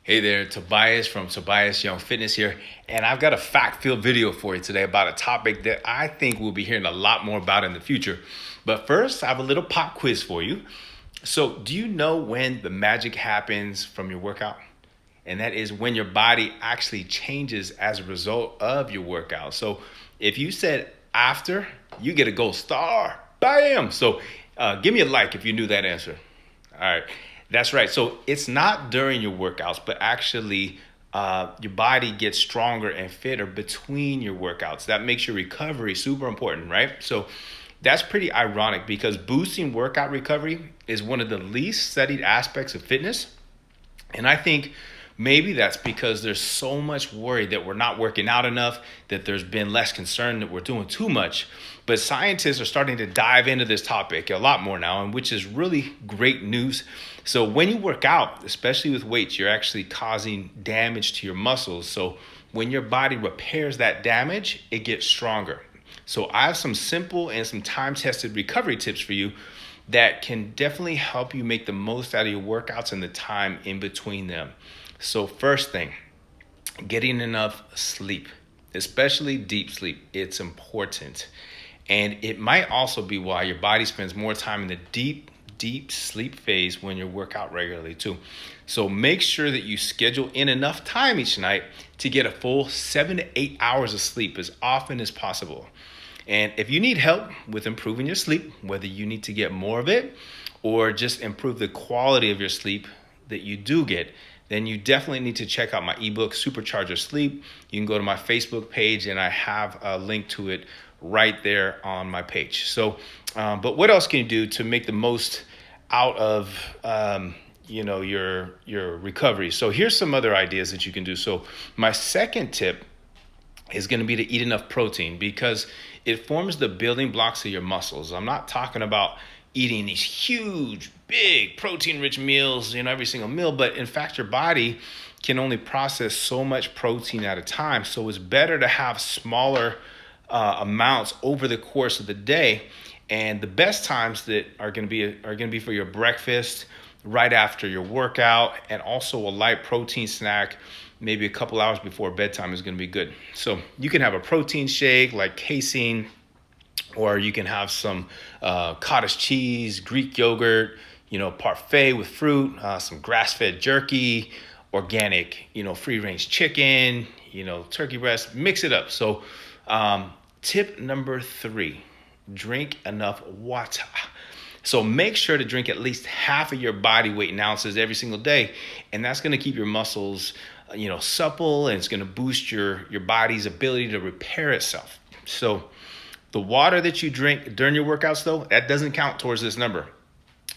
Hey there, Tobias from Tobias Young Fitness here, and I've got a fact-filled video for you today about a topic that I think we'll be hearing a lot more about in the future. But first, I have a little pop quiz for you. So, do you know when the magic happens from your workout? And that is when your body actually changes as a result of your workout. So, if you said after, you get a gold star. Bam! So, give me a like if you knew that answer. All right, that's right. So it's not during your workouts, but actually, your body gets stronger and fitter between your workouts. That makes your recovery super important, right? So that's pretty ironic because boosting workout recovery is one of the least studied aspects of fitness. And I think maybe that's because there's so much worry that we're not working out enough, that there's been less concern that we're doing too much. But scientists are starting to dive into this topic a lot more now, and which is really great news. So when you work out, especially with weights, you're actually causing damage to your muscles. So when your body repairs that damage, it gets stronger. So I have some simple and some time-tested recovery tips for you that can definitely help you make the most out of your workouts and the time in between them. So first thing, getting enough sleep, especially deep sleep. It's important. And it might also be why your body spends more time in the deep sleep phase when you work out regularly too. So make sure that you schedule in enough time each night to get a full 7 to 8 hours of sleep as often as possible. And if you need help with improving your sleep, whether you need to get more of it or just improve the quality of your sleep that you do get, then you definitely need to check out my ebook, Supercharge Your Sleep. You can go to my Facebook page and I have a link to it right there on my page. So, but what else can you do to make the most out of your recovery? So here's some other ideas that you can do. So my second tip is going to be to eat enough protein because it forms the building blocks of your muscles. I'm not talking about eating these huge, big protein-rich meals, every single meal, but in fact, your body can only process so much protein at a time. So it's better to have smaller amounts over the course of the day. And the best times that are going to be for your breakfast, right after your workout, and also a light protein snack maybe a couple hours before bedtime is going to be good. So you can have a protein shake like casein, or you can have some cottage cheese, Greek yogurt, parfait with fruit, some grass-fed jerky, organic, free-range chicken, turkey breast. Mix it up. So tip number 3, drink enough water. So make sure to drink at least half of your body weight in ounces every single day. And that's going to keep your muscles, supple, and it's going to boost your body's ability to repair itself. So the water that you drink during your workouts, though, that doesn't count towards this number.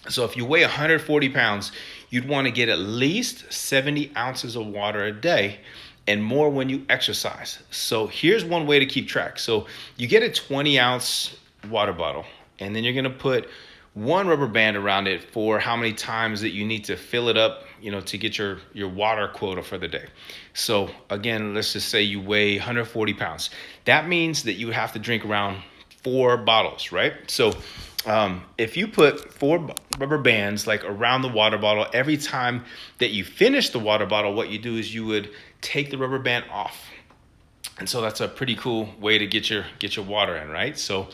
So if you weigh 140 pounds, you'd want to get at least 70 ounces of water a day and more when you exercise. So here's one way to keep track. So you get a 20-ounce water bottle, and then you're going to put one rubber band around it for how many times that you need to fill it up, to get your water quota for the day. So again, let's just say you weigh 140 pounds. That means that you have to drink around 4 bottles, right? So if you put 4 rubber bands like around the water bottle, every time that you finish the water bottle, what you do is you would take the rubber band off. And so that's a pretty cool way to get your water in, right? So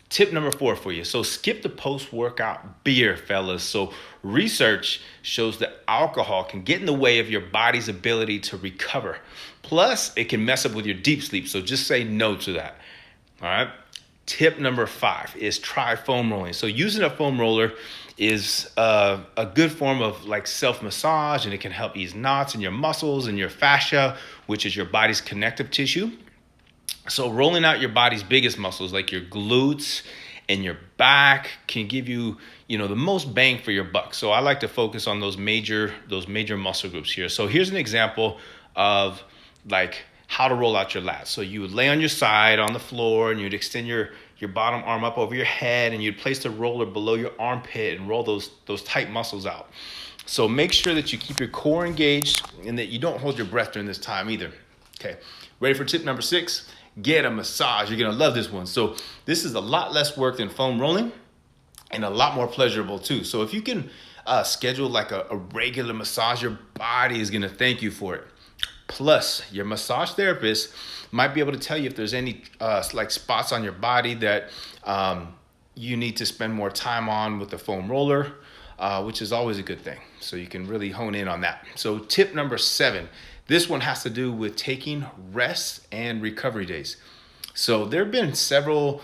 tip number 4 for you. So skip the post-workout beer, fellas. So research shows that alcohol can get in the way of your body's ability to recover. Plus, it can mess up with your deep sleep. So just say no to that. All right. Tip number 5 is try foam rolling. So using a foam roller is a good form of like self-massage, and it can help ease knots in your muscles and your fascia, which is your body's connective tissue. So rolling out your body's biggest muscles like your glutes and your back can give you, the most bang for your buck. So I like to focus on those major muscle groups here. So here's an example of like how to roll out your lats. So you would lay on your side on the floor and you'd extend your bottom arm up over your head, and you'd place the roller below your armpit and roll those tight muscles out. So make sure that you keep your core engaged and that you don't hold your breath during this time either. Okay, ready for tip number 6? Get a massage. You're going to love this one. So this is a lot less work than foam rolling and a lot more pleasurable too. So if you can schedule like a regular massage, your body is going to thank you for it. Plus, your massage therapist might be able to tell you if there's any like spots on your body that you need to spend more time on with the foam roller, which is always a good thing. So you can really hone in on that. So tip number 7, this one has to do with taking rest and recovery days. So there have been several,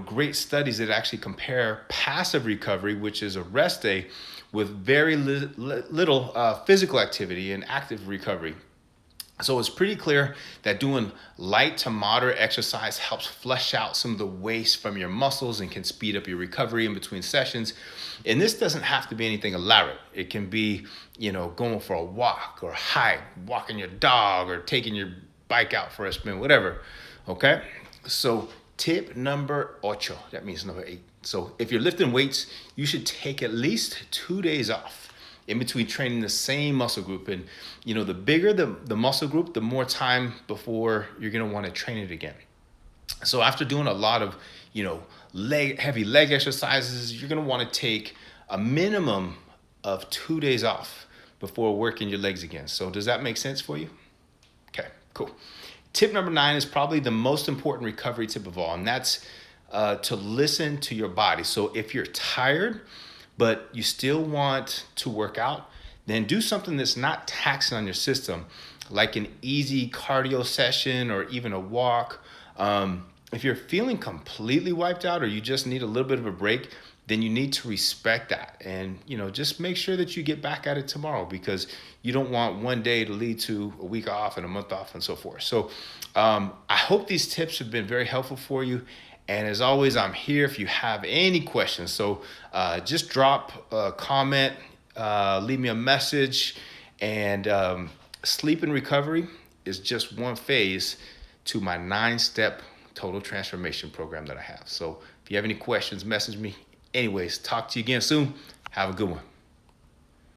great studies that actually compare passive recovery, which is a rest day, with very little physical activity and active recovery. So it's pretty clear that doing light to moderate exercise helps flush out some of the waste from your muscles and can speed up your recovery in between sessions. And this doesn't have to be anything elaborate. It can be, going for a walk or hike, walking your dog, or taking your bike out for a spin, whatever. Okay? So tip number 8, that means number 8. So if you're lifting weights, you should take at least 2 days off in between training the same muscle group. And the bigger the muscle group, the more time before you're going to want to train it again. So after doing a lot of heavy leg exercises, you're going to want to take a minimum of 2 days off before working your legs again. So does that make sense for you? Okay, cool. Tip number 9 is probably the most important recovery tip of all, and that's to listen to your body. So if you're tired but you still want to work out, then do something that's not taxing on your system, like an easy cardio session or even a walk. If you're feeling completely wiped out or you just need a little bit of a break, then you need to respect that. And, just make sure that you get back at it tomorrow, because you don't want one day to lead to a week off and a month off and so forth. So I hope these tips have been very helpful for you. And as always, I'm here if you have any questions. So just drop a comment, leave me a message. And sleep and recovery is just one phase to my 9-step total transformation program that I have. So if you have any questions, message me. Anyways, talk to you again soon. Have a good one.